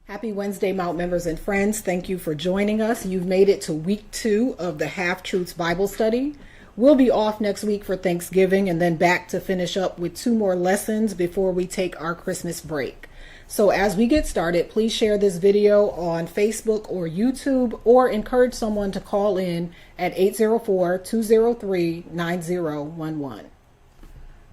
Happy Wednesday, Mount members and friends. Thank you for joining us. You've made it to week 2 of the Half Truths Bible study. We'll be off next week for Thanksgiving and then back to finish up with 2 more lessons before we take our Christmas break. So as we get started, please share this video on Facebook or YouTube or encourage someone to call in at 804-203-9011.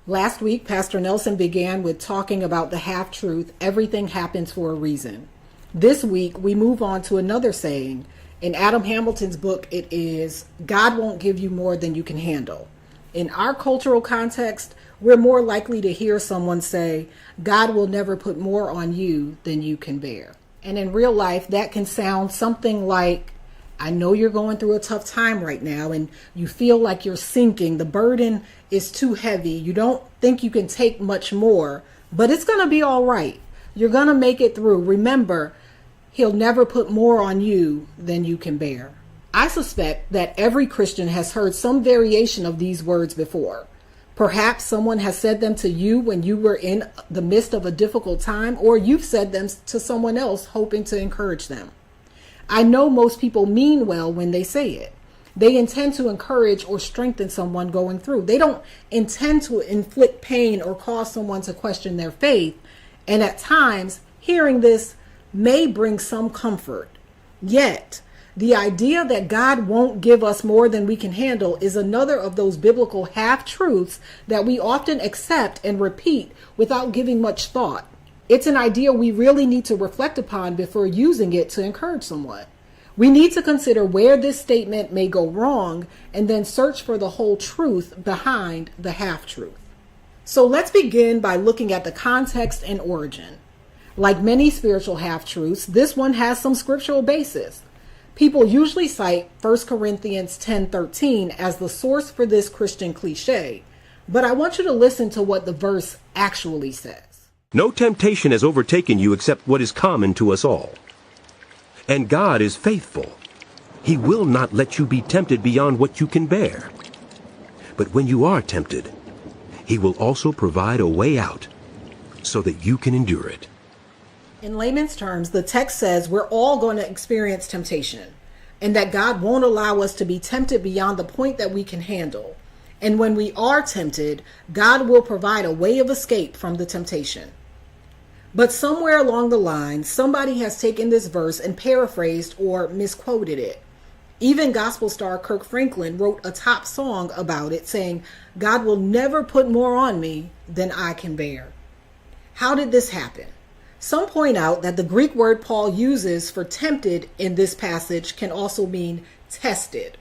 Last week, Pastor Nelson began with talking about the half-truth, everything happens for a reason. This week, we move on to another saying. In Adam Hamilton's book, it is, God won't give you more than you can handle. In our cultural context, we're more likely to hear someone say, God will never put more on you than you can bear. And in real life, that can sound something like, I know you're going through a tough time right now and you feel like you're sinking. The burden is too heavy. You don't think you can take much more, but it's going to be all right. You're going to make it through. Remember, He'll never put more on you than you can bear. I suspect that every Christian has heard some variation of these words before. Perhaps someone has said them to you when you were in the midst of a difficult time, or you've said them to someone else hoping to encourage them. I know most people mean well when they say it. They intend to encourage or strengthen someone going through. They don't intend to inflict pain or cause someone to question their faith. And at times, hearing this may bring some comfort. Yet, the idea that God won't give us more than we can handle is another of those biblical half-truths that we often accept and repeat without giving much thought. It's an idea we really need to reflect upon before using it to encourage someone. We need to consider where this statement may go wrong and then search for the whole truth behind the half-truth. So let's begin by looking at the context and origin. Like many spiritual half-truths, this one has some scriptural basis. People usually cite 1 Corinthians 10:13 as the source for this Christian cliche, but I want you to listen to what the verse actually says. No temptation has overtaken you except what is common to us all. And God is faithful. He will not let you be tempted beyond what you can bear. But when you are tempted, He will also provide a way out so that you can endure it. In layman's terms, the text says we're all going to experience temptation and that God won't allow us to be tempted beyond the point that we can handle. And when we are tempted, God will provide a way of escape from the temptation. But somewhere along the line, somebody has taken this verse and paraphrased or misquoted it. Even gospel star Kirk Franklin wrote a top song about it saying, God will never put more on me than I can bear. How did this happen? Some point out that the Greek word Paul uses for tempted in this passage can also mean tested.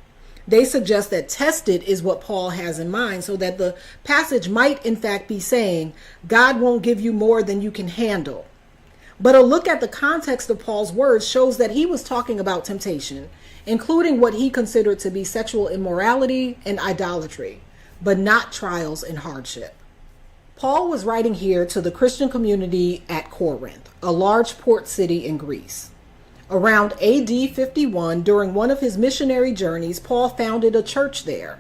They suggest that tested is what Paul has in mind, so that the passage might in fact be saying, God won't give you more than you can handle. But a look at the context of Paul's words shows that he was talking about temptation, including what he considered to be sexual immorality and idolatry, but not trials and hardship. Paul was writing here to the Christian community at Corinth, a large port city in Greece. Around AD 51, during one of his missionary journeys, Paul founded a church there.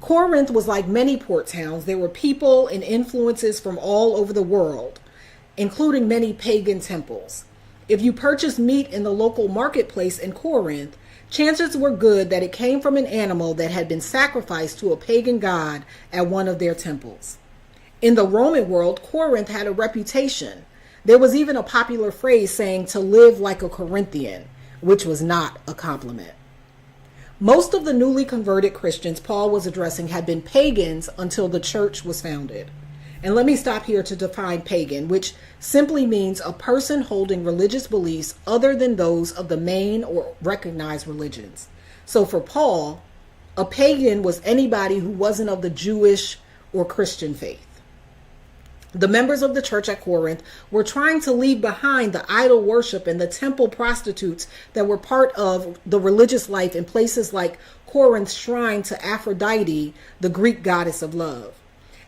Corinth was like many port towns. There were people and influences from all over the world, including many pagan temples. If you purchased meat in the local marketplace in Corinth, chances were good that it came from an animal that had been sacrificed to a pagan god at one of their temples. In the Roman world, Corinth had a reputation. There was even a popular phrase saying to live like a Corinthian, which was not a compliment. Most of the newly converted Christians Paul was addressing had been pagans until the church was founded. And let me stop here to define pagan, which simply means a person holding religious beliefs other than those of the main or recognized religions. So for Paul, a pagan was anybody who wasn't of the Jewish or Christian faith. The members of the church at Corinth were trying to leave behind the idol worship and the temple prostitutes that were part of the religious life in places like Corinth's shrine to Aphrodite, the Greek goddess of love.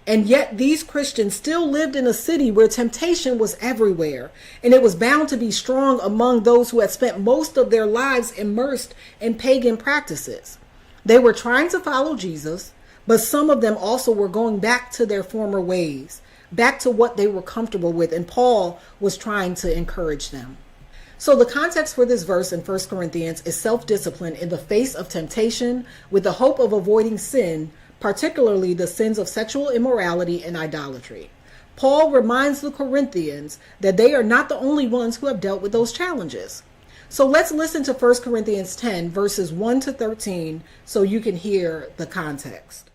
And yet these Christians still lived in a city where temptation was everywhere, and it was bound to be strong among those who had spent most of their lives immersed in pagan practices. They were trying to follow Jesus, but some of them also were going back to their former ways, back to what they were comfortable with, and Paul was trying to encourage them. So the context for this verse in 1 Corinthians is self-discipline in the face of temptation with the hope of avoiding sin, particularly the sins of sexual immorality and idolatry. Paul reminds the Corinthians that they are not the only ones who have dealt with those challenges. So let's listen to 1 Corinthians 10 verses 1 to 13 so you can hear the context.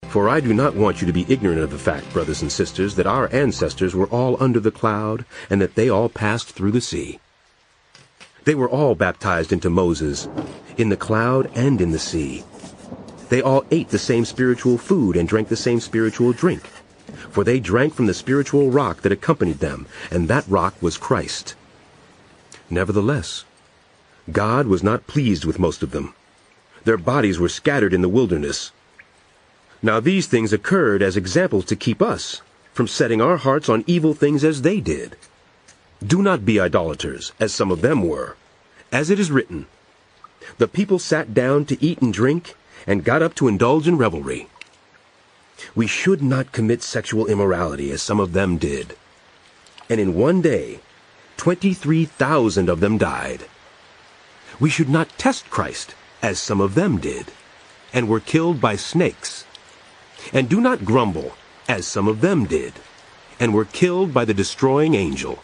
For I do not want you to be ignorant of the fact, brothers and sisters, that our ancestors were all under the cloud, and that they all passed through the sea. They were all baptized into Moses, in the cloud and in the sea. They all ate the same spiritual food and drank the same spiritual drink. For they drank from the spiritual rock that accompanied them, and that rock was Christ. Nevertheless, God was not pleased with most of them. Their bodies were scattered in the wilderness. Now these things occurred as examples to keep us from setting our hearts on evil things as they did. Do not be idolaters, as some of them were. As it is written, the people sat down to eat and drink, and got up to indulge in revelry. We should not commit sexual immorality, as some of them did. And in one day, 23,000 of them died. We should not test Christ, as some of them did, and were killed by snakes. And do not grumble, as some of them did, and were killed by the destroying angel.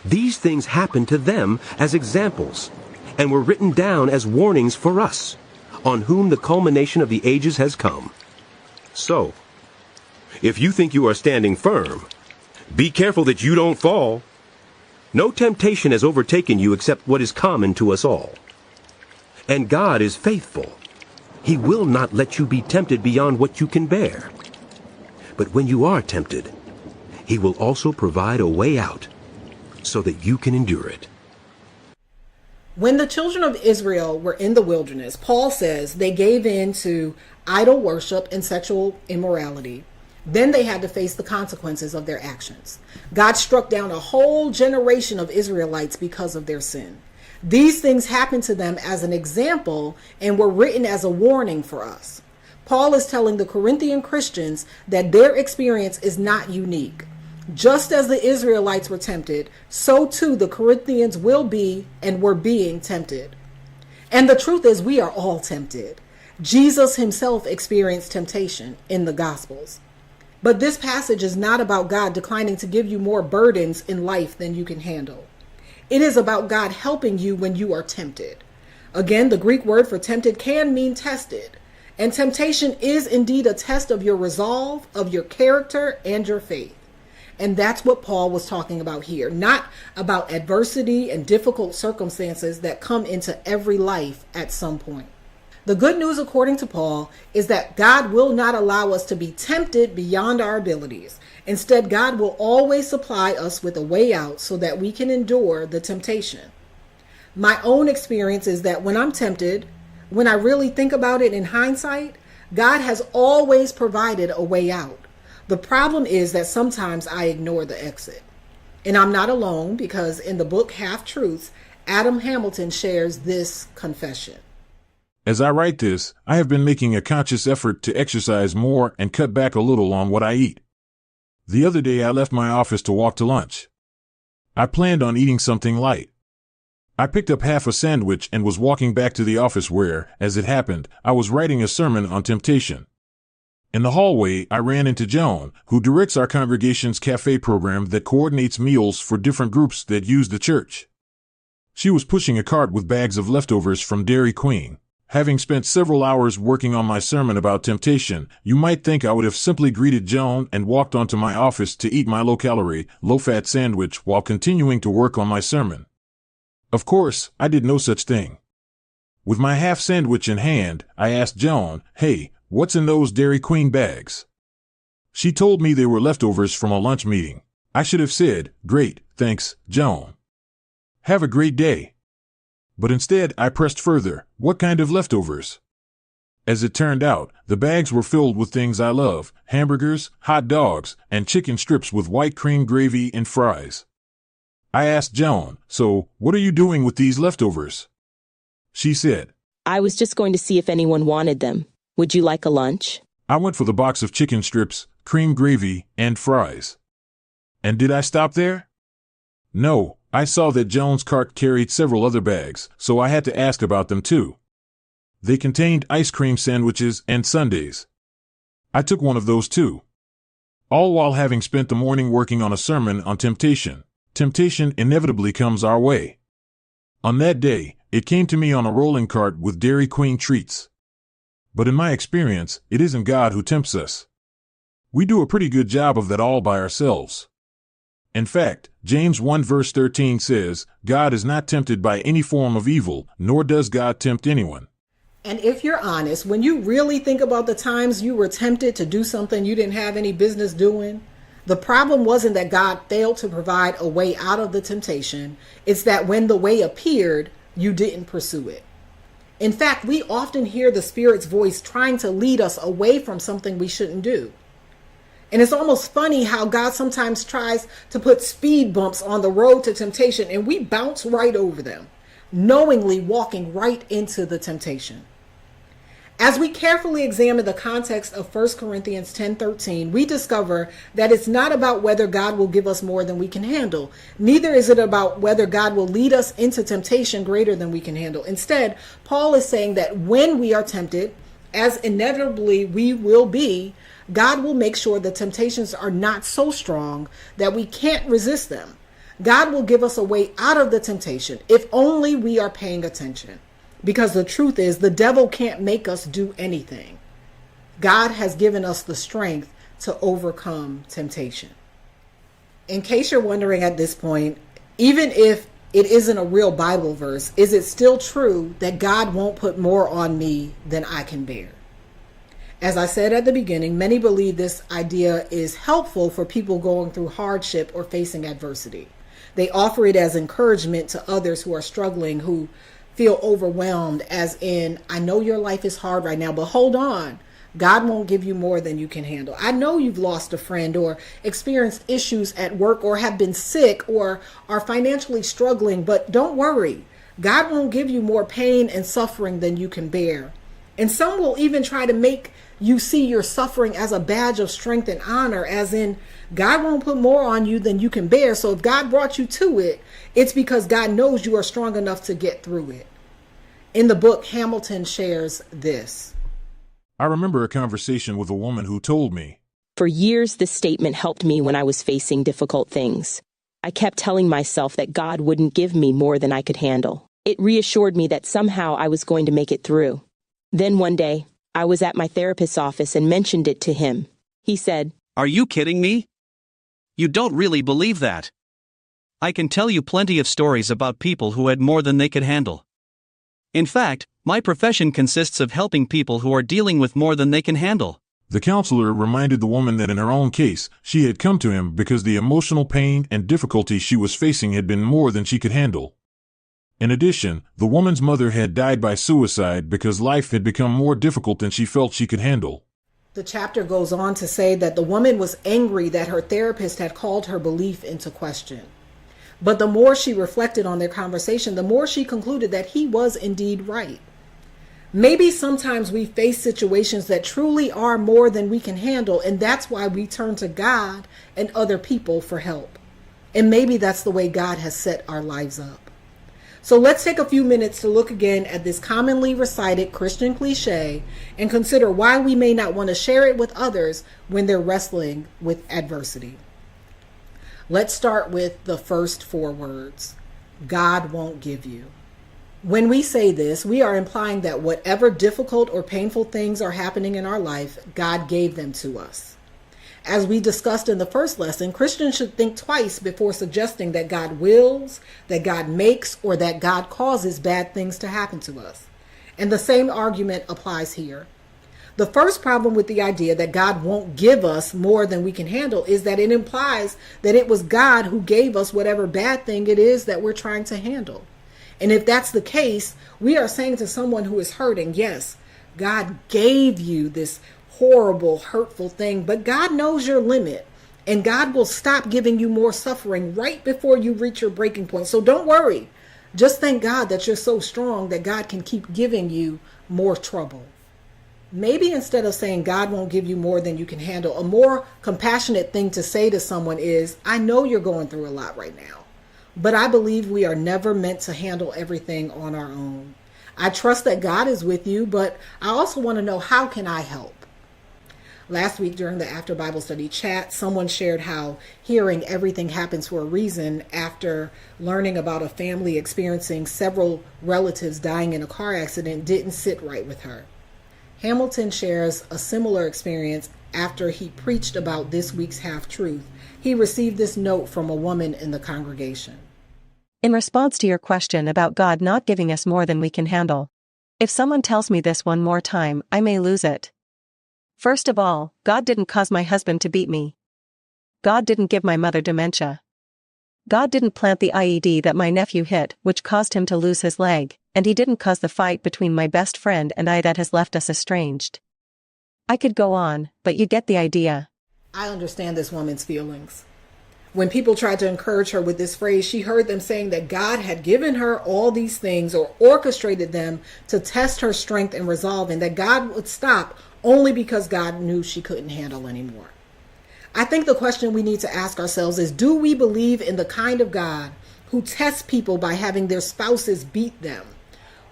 These things happened to them as examples, and were written down as warnings for us, on whom the culmination of the ages has come. So, if you think you are standing firm, be careful that you don't fall. No temptation has overtaken you except what is common to us all. And God is faithful. He will not let you be tempted beyond what you can bear. But when you are tempted, He will also provide a way out so that you can endure it. When the children of Israel were in the wilderness, Paul says they gave in to idol worship and sexual immorality. Then they had to face the consequences of their actions. God struck down a whole generation of Israelites because of their sin. These things happened to them as an example and were written as a warning for us. Paul is telling the Corinthian Christians that their experience is not unique. Just as the Israelites were tempted, so too the Corinthians will be and were being tempted. And the truth is, we are all tempted. Jesus himself experienced temptation in the Gospels. But this passage is not about God declining to give you more burdens in life than you can handle. It is about God helping you when you are tempted. Again, the Greek word for tempted can mean tested. And temptation is indeed a test of your resolve, of your character, and your faith. And that's what Paul was talking about here, not about adversity and difficult circumstances that come into every life at some point. The good news, according to Paul, is that God will not allow us to be tempted beyond our abilities. Instead, God will always supply us with a way out so that we can endure the temptation. My own experience is that when I'm tempted, when I really think about it in hindsight, God has always provided a way out. The problem is that sometimes I ignore the exit. And I'm not alone, because in the book Half Truths, Adam Hamilton shares this confession. As I write this, I have been making a conscious effort to exercise more and cut back a little on what I eat. The other day I left my office to walk to lunch. I planned on eating something light. I picked up half a sandwich and was walking back to the office where, as it happened, I was writing a sermon on temptation. In the hallway, I ran into Joan, who directs our congregation's cafe program that coordinates meals for different groups that use the church. She was pushing a cart with bags of leftovers from Dairy Queen. Having spent several hours working on my sermon about temptation, you might think I would have simply greeted Joan and walked onto my office to eat my low-calorie, low-fat sandwich while continuing to work on my sermon. Of course, I did no such thing. With my half sandwich in hand, I asked Joan, "Hey, what's in those Dairy Queen bags?" She told me they were leftovers from a lunch meeting. I should have said, "Great, thanks, Joan. Have a great day." But instead, I pressed further, "What kind of leftovers?" As it turned out, the bags were filled with things I love: hamburgers, hot dogs, and chicken strips with white cream gravy and fries. I asked Joan, "So, what are you doing with these leftovers?" She said, "I was just going to see if anyone wanted them. Would you like a lunch?" I went for the box of chicken strips, cream gravy, and fries. And did I stop there? No, I saw that Joan's cart carried several other bags, so I had to ask about them too. They contained ice cream sandwiches and sundaes. I took one of those too. All while having spent the morning working on a sermon on temptation. Temptation inevitably comes our way. On that day, it came to me on a rolling cart with Dairy Queen treats. But in my experience, it isn't God who tempts us. We do a pretty good job of that all by ourselves. In fact, James 1 verse 13 says, God is not tempted by any form of evil, nor does God tempt anyone. And if you're honest, when you really think about the times you were tempted to do something you didn't have any business doing, the problem wasn't that God failed to provide a way out of the temptation. It's that when the way appeared, you didn't pursue it. In fact, we often hear the Spirit's voice trying to lead us away from something we shouldn't do. And it's almost funny how God sometimes tries to put speed bumps on the road to temptation and we bounce right over them, knowingly walking right into the temptation. As we carefully examine the context of 1 Corinthians 10:13, we discover that it's not about whether God will give us more than we can handle. Neither is it about whether God will lead us into temptation greater than we can handle. Instead, Paul is saying that when we are tempted, as inevitably we will be, God will make sure the temptations are not so strong that we can't resist them. God will give us a way out of the temptation if only we are paying attention. Because the truth is, the devil can't make us do anything. God has given us the strength to overcome temptation. In case you're wondering at this point, even if it isn't a real Bible verse, is it still true that God won't put more on me than I can bear? As I said at the beginning, many believe this idea is helpful for people going through hardship or facing adversity. They offer it as encouragement to others who are struggling, who feel overwhelmed, as in, I know your life is hard right now, but hold on. God won't give you more than you can handle. I know you've lost a friend or experienced issues at work or have been sick or are financially struggling, but don't worry. God won't give you more pain and suffering than you can bear. And some will even try to make you see your suffering as a badge of strength and honor, as in, God won't put more on you than you can bear. So if God brought you to it, it's because God knows you are strong enough to get through it. In the book, Hamilton shares this. I remember a conversation with a woman who told me, For years, this statement helped me when I was facing difficult things. I kept telling myself that God wouldn't give me more than I could handle. It reassured me that somehow I was going to make it through. Then one day, I was at my therapist's office and mentioned it to him. He said, Are you kidding me? You don't really believe that. I can tell you plenty of stories about people who had more than they could handle. In fact, my profession consists of helping people who are dealing with more than they can handle. The counselor reminded the woman that in her own case, she had come to him because the emotional pain and difficulty she was facing had been more than she could handle. In addition, the woman's mother had died by suicide because life had become more difficult than she felt she could handle. The chapter goes on to say that the woman was angry that her therapist had called her belief into question. But the more she reflected on their conversation, the more she concluded that he was indeed right. Maybe sometimes we face situations that truly are more than we can handle, and that's why we turn to God and other people for help. And maybe that's the way God has set our lives up. So let's take a few minutes to look again at this commonly recited Christian cliche and consider why we may not want to share it with others when they're wrestling with adversity. Let's start with the first 4 words. God won't give you. When we say this, we are implying that whatever difficult or painful things are happening in our life, God gave them to us. As we discussed in the first lesson, Christians should think twice before suggesting that God wills, that God makes, or that God causes bad things to happen to us. And the same argument applies here. The first problem with the idea that God won't give us more than we can handle is that it implies that it was God who gave us whatever bad thing it is that we're trying to handle. And if that's the case, we are saying to someone who is hurting, yes, God gave you this horrible, hurtful thing, but God knows your limit, and God will stop giving you more suffering right before you reach your breaking point. So don't worry. Just thank God that you're so strong that God can keep giving you more trouble. Maybe instead of saying God won't give you more than you can handle, a more compassionate thing to say to someone is, I know you're going through a lot right now, but I believe we are never meant to handle everything on our own. I trust that God is with you, but I also want to know, how can I help? Last week during the After Bible Study chat, someone shared how hearing everything happens for a reason after learning about a family experiencing several relatives dying in a car accident didn't sit right with her. Hamilton shares a similar experience after he preached about this week's half-truth. He received this note from a woman in the congregation. In response to your question about God not giving us more than we can handle, if someone tells me this one more time, I may lose it. First of all, God didn't cause my husband to beat me. God didn't give my mother dementia. God didn't plant the IED that my nephew hit, which caused him to lose his leg, and he didn't cause the fight between my best friend and I that has left us estranged. I could go on, but you get the idea. I understand this woman's feelings. When people tried to encourage her with this phrase, she heard them saying that God had given her all these things or orchestrated them to test her strength and resolve, and that God would stop only because God knew she couldn't handle anymore. I think the question we need to ask ourselves is, do we believe in the kind of God who tests people by having their spouses beat them,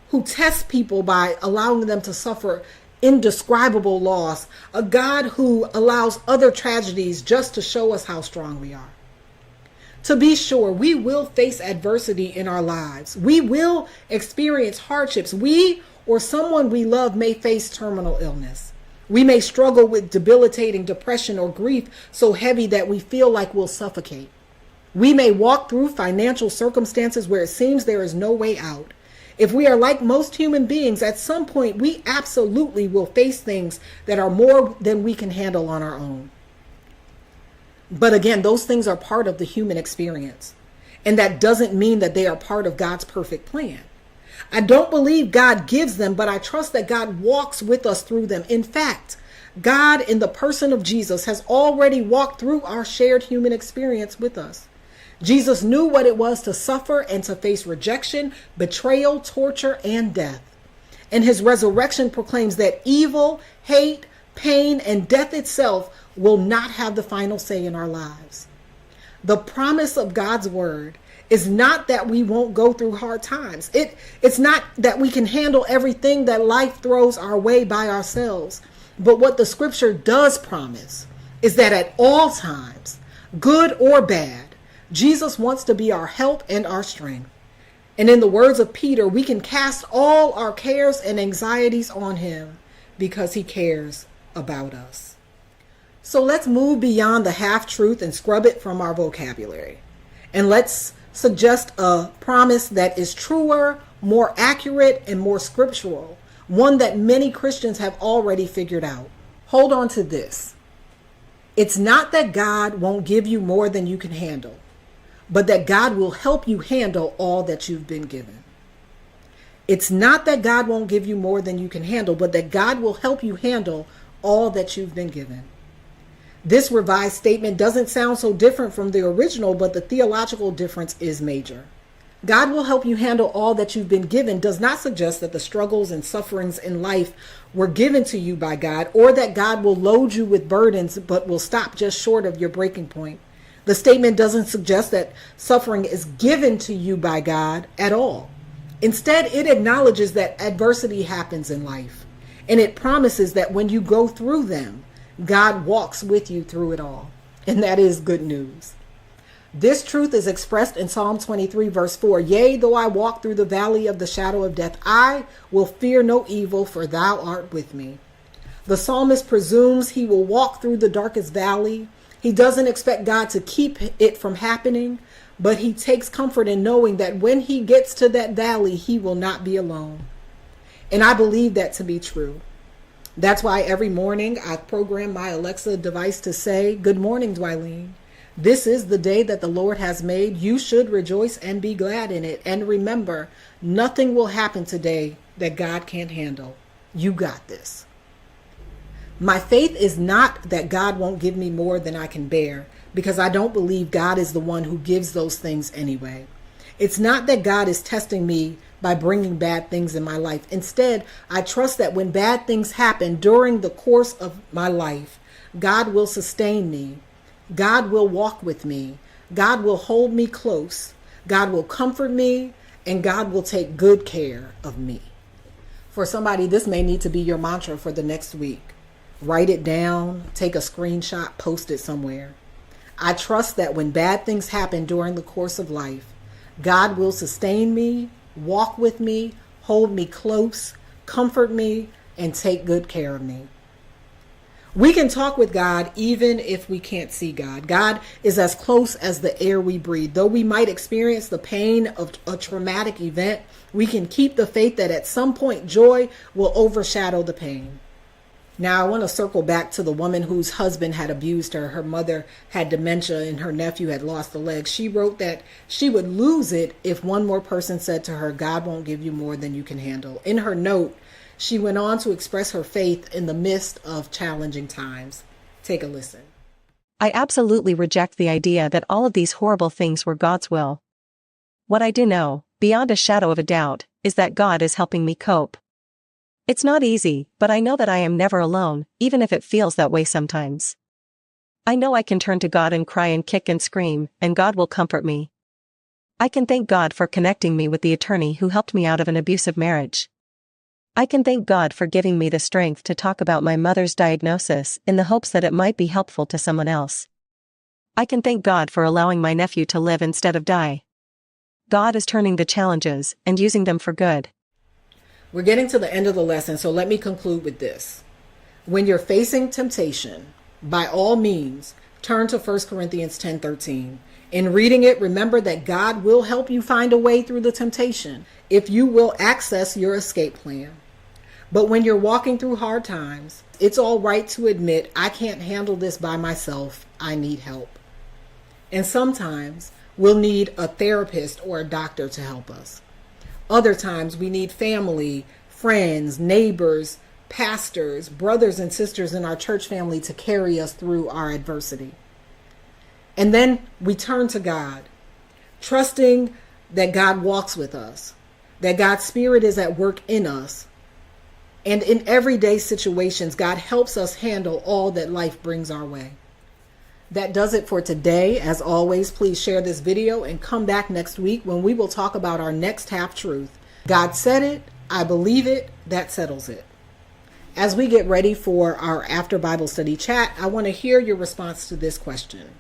who tests people by allowing them to suffer indescribable loss, a God who allows other tragedies just to show us how strong we are? To be sure, we will face adversity in our lives. We will experience hardships. We or someone we love may face terminal illness. We may struggle with debilitating depression or grief so heavy that we feel like we'll suffocate. We may walk through financial circumstances where it seems there is no way out. If we are like most human beings, at some point we absolutely will face things that are more than we can handle on our own. But again, those things are part of the human experience. And that doesn't mean that they are part of God's perfect plan. I don't believe God gives them, but I trust that God walks with us through them. In fact, God in the person of Jesus has already walked through our shared human experience with us. Jesus knew what it was to suffer and to face rejection, betrayal, torture, and death. And his resurrection proclaims that evil, hate, pain, and death itself will not have the final say in our lives. The promise of God's word is not that we won't go through hard times. It's not that we can handle everything that life throws our way by ourselves. But what the scripture does promise is that at all times, good or bad, Jesus wants to be our help and our strength. And in the words of Peter, we can cast all our cares and anxieties on him because he cares about us. So let's move beyond the half-truth and scrub it from our vocabulary. And let's suggest a promise that is truer, more accurate, and more scriptural, one that many Christians have already figured out. Hold on to this. It's not that God won't give you more than you can handle, but that God will help you handle all that you've been given. It's not that God won't give you more than you can handle, but that God will help you handle all that you've been given. This revised statement doesn't sound so different from the original, but the theological difference is major. God will help you handle all that you've been given does not suggest that the struggles and sufferings in life were given to you by God, or that God will load you with burdens but will stop just short of your breaking point. The statement doesn't suggest that suffering is given to you by God at all. Instead, it acknowledges that adversity happens in life, and it promises that when you go through them, God walks with you through it all. And that is good news. This truth is expressed in Psalm 23, verse 4. Yea, though I walk through the valley of the shadow of death, I will fear no evil, for thou art with me. The psalmist presumes he will walk through the darkest valley. He doesn't expect God to keep it from happening, but he takes comfort in knowing that when he gets to that valley, he will not be alone. And I believe that to be true. That's why every morning I program my Alexa device to say, "Good morning, Dwylene. This is the day that the Lord has made. You should rejoice and be glad in it. And remember, nothing will happen today that God can't handle. You got this." My faith is not that God won't give me more than I can bear, because I don't believe God is the one who gives those things anyway. It's not that God is testing me by bringing bad things in my life. Instead, I trust that when bad things happen during the course of my life, God will sustain me. God will walk with me. God will hold me close. God will comfort me, and God will take good care of me. For somebody, this may need to be your mantra for the next week. Write it down, take a screenshot, post it somewhere. I trust that when bad things happen during the course of life, God will sustain me, walk with me, hold me close, comfort me, and take good care of me. We can talk with God even if we can't see God. God is as close as the air we breathe. Though we might experience the pain of a traumatic event, we can keep the faith that at some point joy will overshadow the pain. Now, I want to circle back to the woman whose husband had abused her. Her mother had dementia and her nephew had lost a leg. She wrote that she would lose it if one more person said to her, God won't give you more than you can handle. In her note, she went on to express her faith in the midst of challenging times. Take a listen. I absolutely reject the idea that all of these horrible things were God's will. What I do know, beyond a shadow of a doubt, is that God is helping me cope. It's not easy, but I know that I am never alone, even if it feels that way sometimes. I know I can turn to God and cry and kick and scream, and God will comfort me. I can thank God for connecting me with the attorney who helped me out of an abusive marriage. I can thank God for giving me the strength to talk about my mother's diagnosis in the hopes that it might be helpful to someone else. I can thank God for allowing my nephew to live instead of die. God is turning the challenges and using them for good. We're getting to the end of the lesson, so let me conclude with this. When you're facing temptation, by all means, turn to 1 Corinthians 10:13. In reading it, remember that God will help you find a way through the temptation if you will access your escape plan. But when you're walking through hard times, it's all right to admit, I can't handle this by myself. I need help. And sometimes we'll need a therapist or a doctor to help us. Other times we need family, friends, neighbors, pastors, brothers and sisters in our church family to carry us through our adversity. And then we turn to God, trusting that God walks with us, that God's Spirit is at work in us. And in everyday situations, God helps us handle all that life brings our way. That does it for today. As always, please share this video and come back next week when we will talk about our next half truth. God said it, I believe it, that settles it. As we get ready for our after Bible study chat, I want to hear your response to this question.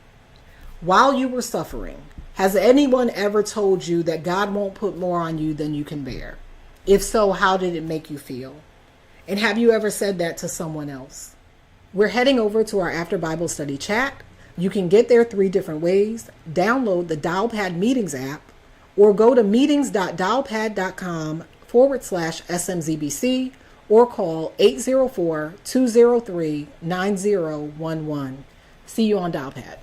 While you were suffering, has anyone ever told you that God won't put more on you than you can bear? If so, how did it make you feel? And have you ever said that to someone else? We're heading over to our after Bible study chat. You can get there 3 different ways. Download the Dialpad Meetings app or go to meetings.dialpad.com/SMZBC or call 804-203-9011. See you on Dialpad.